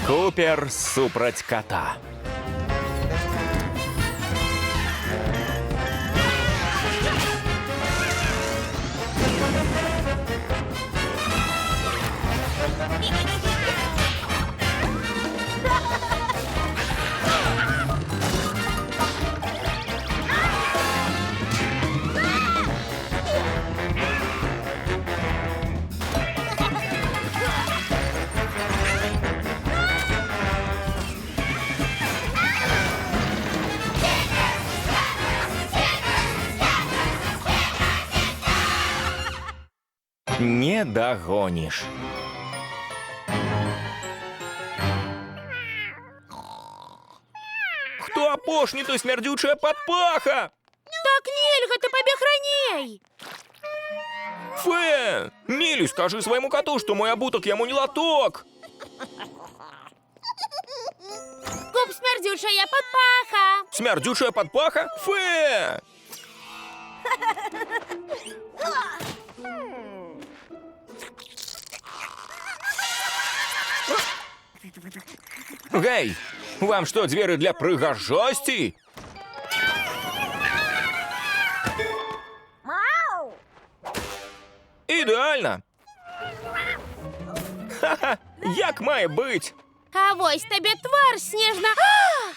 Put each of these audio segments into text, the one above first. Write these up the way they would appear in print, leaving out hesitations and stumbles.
Купер супраць кота. Не догонишь. Хто апошні, то смердючая падпаха! Так нельга, ты побег раней! Фе! Милю, скажи своему коту, что мой обуток ему не лоток! Куб смердючая падпаха! Смердючая падпаха? Фе! Гей! Вам что, двери для прыгажости? Ідеально! Ха-ха! Як має бить? А вось табе твар снежна... А!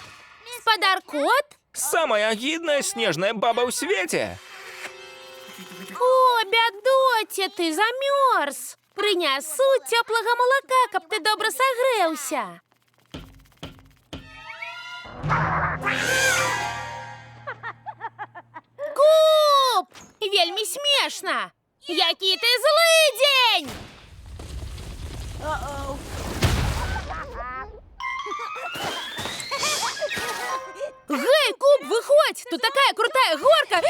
Спадар кот? Самая гідная снежная баба ў свеце! О, бядоце, ты замёрз! Прынясу цёплага малака, каб ты добра сагрэўся. Куб! Вельмі смешна! Які ты злы дзень! Гей, Куб, выходь! Тут такая крутая горка!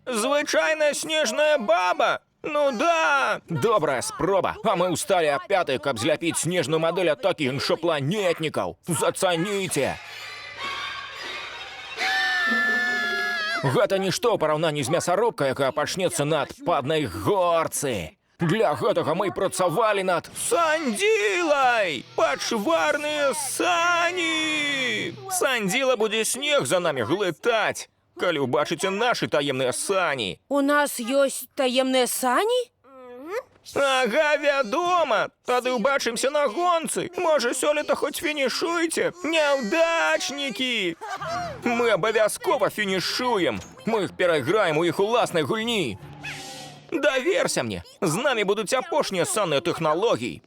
Звычайная снежная баба? Ну да! Добрая спроба. А мы устали об пятай, каб зляпіць снежную модель от таких іншапланетнікаў. Зацаніце! Гэта нішто ў параўнанні з мясарубкай, якая пачнецца на адпаднай горцы. Для гэтага мы працавалі над сандзілай! Пачварныя сані! Сандзіла будзе снег за намі глытаць, калі ўбачыце нашы таемныя сані. У нас ёсць таемныя сані? Ага, вядома! Тады ўбачымся на гонцы. Можа, сёлета хоць фінішуйце, няўдачнікі! Мы абавязкова фінішуем. Мы іх перайграем у іх уласнай гульні. Даверся мне, з намі будуць апошнія санныя тэхналогіі.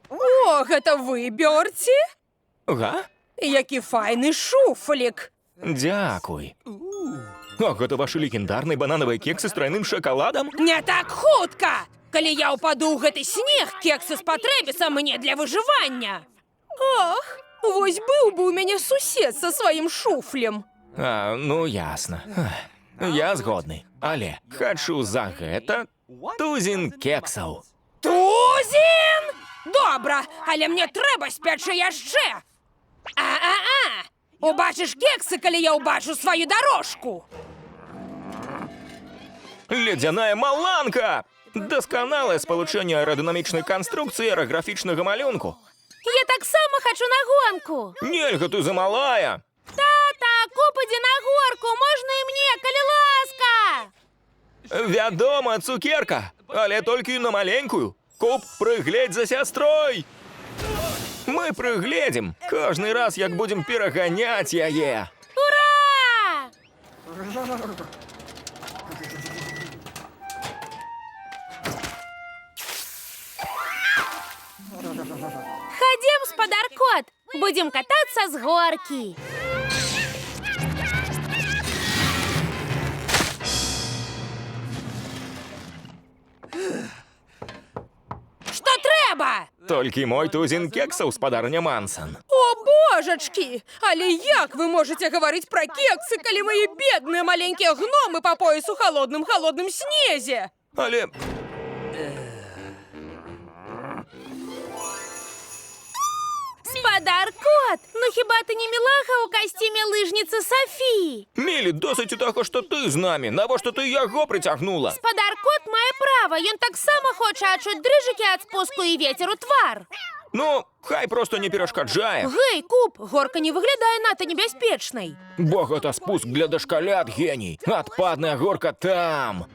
О, гэта вы, Бёрці? Га? Які файны шуфлік. Дзякуй. А гэта вашы легендарныя бананавыя кексы з трайным шакаладам? Не так хутка! Калі я ўпаду ў гэты снег, кексы спатрэбяцца мне для выжывання. Ах, вось быў бы ў мяне сусед са сваім шуфлем. А, ну ясна. Я згодны. Але хачу за гэта тузін кексаў. Тузін! Добра, але мне трэба спячы яшчэ. А-а-а! Убачыш кексы, калі я ўбачу сваю дорожку. Ледзяная маланка! Дасканалае спалучэнне аэрадынамічнай канструкцыі і аэраграфічнага малюнку. Я таксама хачу на гонку. Нельга, ты замалая. Тата, Куб, ідзі на горку, можна і мне, калі ласка. Вядома, цукерка, але толькі на маленькую. Куб, прыгледзь за сястрой. Мы прыгледзім кожны раз, як будзем пераганяць яе. Ура! Ходім, спадар кот, будем кататься с горки. Што трэба? Толькі мой тузін кексаў, спадарня Мансон. О, божачкі! Але як вы можаце гаварыць пра кексы, калі мае бедныя маленькія гномы па пояс у халодным снезе? Але... хіба ти не мілаха у костюмі лижниці Софії? Мілі, досить і того, що ти з нами. Навіщо ти його притягнула? Господар кот має право, він так само хоче відчути дрижики від спуску і вітер у твар. Ну, хай просто не перешкоджає. Гей, Куб, горка не виглядає надто небезпечною. Бог, это спуск для дошколят, геній. Отпадная горка там.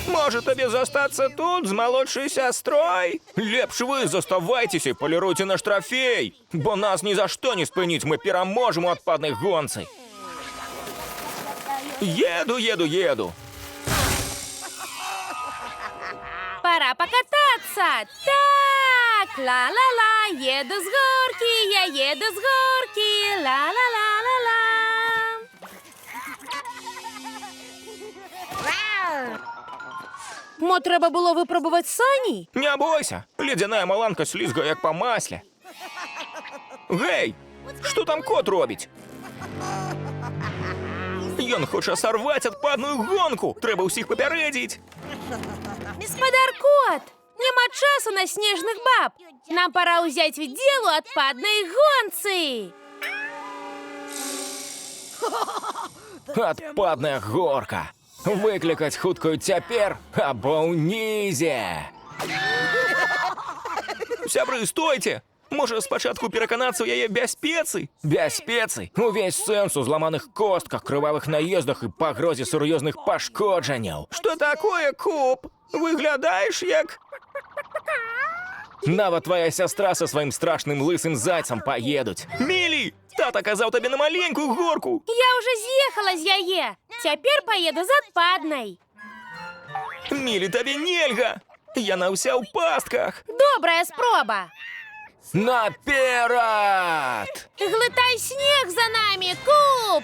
Може тобі зостатися тут з молодшою сестрою? Лепш ви заставайтеся і поліруйте наш трофей, бо нас ні за що не спинить, ми переможемо отпадних гонців. Еду. Пора покататься. Так, ла-ла-ла, еду с горки, я еду с горки, ла-ла-ла-ла-ла. Мо треба було випробувати сані? Не бойся, ледяная маланка слизгає як по маслі. Гей, що там кот робить? Ён хоче сорвати отпадную гонку. Треба усіх попередити. Господар кот, нема часу на сніжних баб. Нам пора взять в діло отпадної гонці. Отпадная горка. Викликать хуткою цяпер або унізе. Сябры, стойте! Може, спочатку переконатися у яе бяспецы? Бяспецы? Увесь сенс у зламаних костках, кривавих наїздах і пагрозі серйозних пашкодженняў. Що такое, Куб? Виглядаєш як... Нават твоя сестра со своим страшным лысым зайцем поедуть. Мілі! Тата казав тобі на маленькую горку. Я уже з'їхала з яе. Цяпер поеду з отпаднай. Мілі, тобі нельга! Яна ўся ў пастках. Добрая спроба. Наперад! Глитай снег за нами, Куб!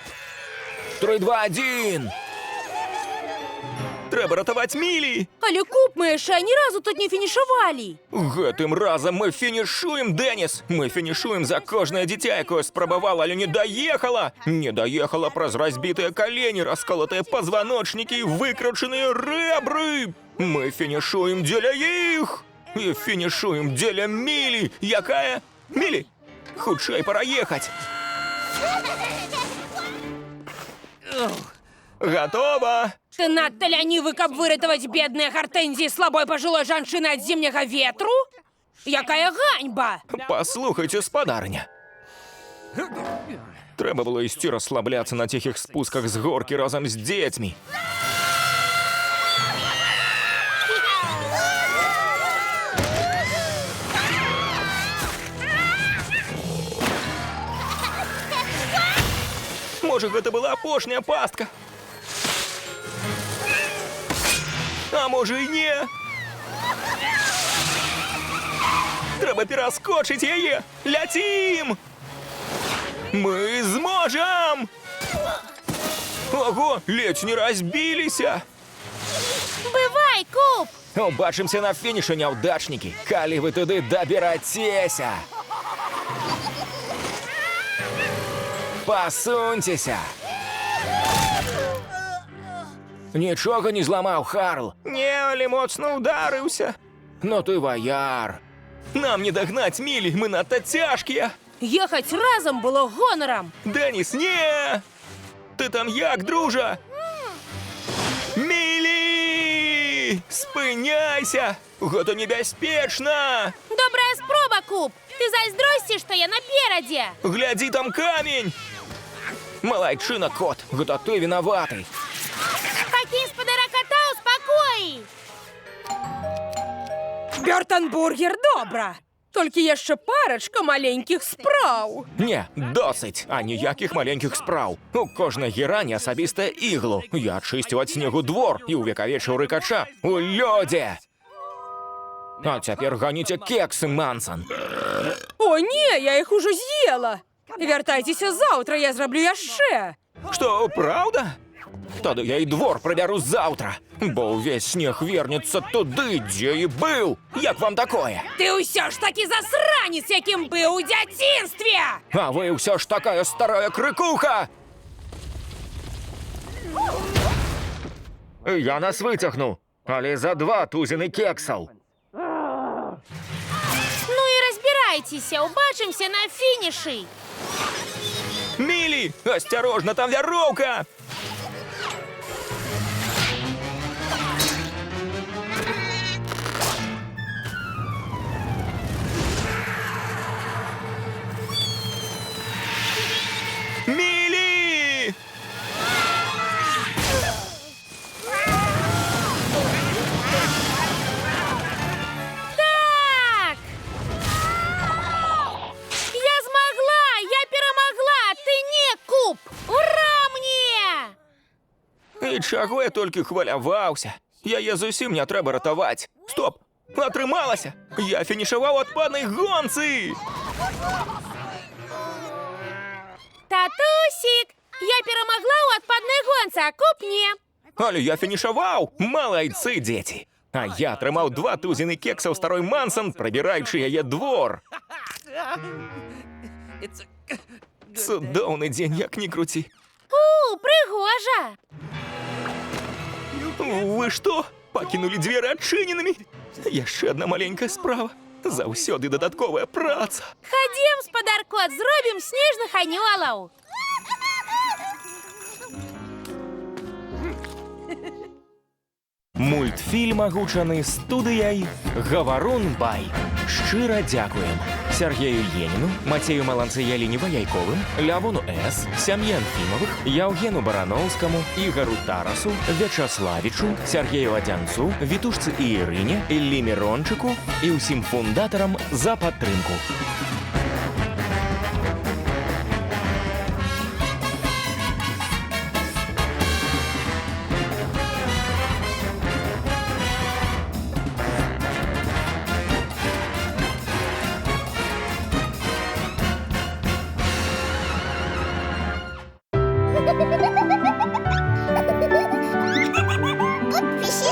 3, 2, 1! Трэба ратаваць Мілі! Але Куб, мы яшчэ ні разу тут не фінішавалі. Гэтым разам мы фінішуем, Дэніс! Мы фінішуем за кожнае дзіця, якое спрабавала, але не даехала! Не даехала праз разбітыя калені, расколатыя пазваночнікі і выкручаныя рэбры! Мы фінішуем дзеля іх! І фінішуем дзеля Мілі, якая... Мілі, хутчэй пора ехаць! Готово! Ты надто лянівы, каб выратаваць бедныя гартэнзіі слабой пажылой жанчыны ад зімняга ветру? Якая ганьба! Послухайте, спадарня. Трэба было ісці расслабляцца на тихих спусках з горкі разам з дзецьмі. Можа, гэта была апошняя пастка? А можа і не? Трэба пераскочыць яе! Ляцім! Мы зможам! Ого, ледзь не разбіліся! Бывай, Куб! Убачымся на фінішы, няўдачнікі, калі вы туды даберацеся! Пасуньцеся! Нічога не зламаў, Харл. Не, але моцна ударыўся. Ну ты ваяр. Нам не дагнаць, Мілі, мы надта цяжкія. Ехаць разам было гонарам. Дэніс, не! Ты там як, дружа? Мілі! Спыняйся! Гэта небяспечна! Добрая спроба, Куб! Ты зайздросціш, што я наперадзе! Глядзі, там камень! Малайчына, кот, гэта ты вінаваты. Пакінь спадара кота ў спакоі! Бёртенбургер, добра! Толькі яшчэ парачка маленькіх спраў. Не, досыць, а ніякіх маленькіх спраў. У кожнай герані асабістае іглу. Я чысціў ад снегу двор і увекавечыў рыкача у лёдзе. А цяпер ганіце кексы, Мансон. О, не, я іх ужо з'ела. Вяртайцеся заўтра, я зраблю яшчэ. Што, праўда? Тады я і двор прабяру заўтра, бо ўвесь снег вернецца туды, дзе і быў. Як вам такое? Ты ўсё ж такі засранец, якім быў у дзяцінстве! А вы ўсё ж такая старая крыкуха! Я нас выцягну, але за 2 тузіны кексаў. Ну і разбірайцеся, убачымся на фінішы! Милі, осторожно, там вяровка! Милі! Так! Я змогла! Я перемогла! Ти не куб! Ура мне! І чого я тільки хвилювався? Її зовсім не треба рятувати. Стоп! Отрималася! Я фінішував у відпадній гонці! Татусик! Я перемогла у отпадной гонці, а куб ні. Але я фінішував! Молодці, діти! А я тримав 2 тузини кексів старой Мансон, прибираючи її двор. Судовний день, як ні круті. Пригожа! Ви що? Покинули двері відчиненими? Ще одна маленька справа. Заўсёды додатковая праца. Ходім, спадаркот, зробім сніжних анёлаў. Мультфільм агучаны студыяй «Гаварун Бай». Шчыра дзякуем Сергею Еніну, Мацею Маланцы-Яліне Ваяйковым, Лявону С, сям'і Анфімовых, Яўгену Бараноўскаму, Ігару Тарасу, Вячаславічу, Сергею Адзянцу, Вітушцы і Ірыне, Іллі Мірончыку і ўсім фундатарам за падтрымку. Fishy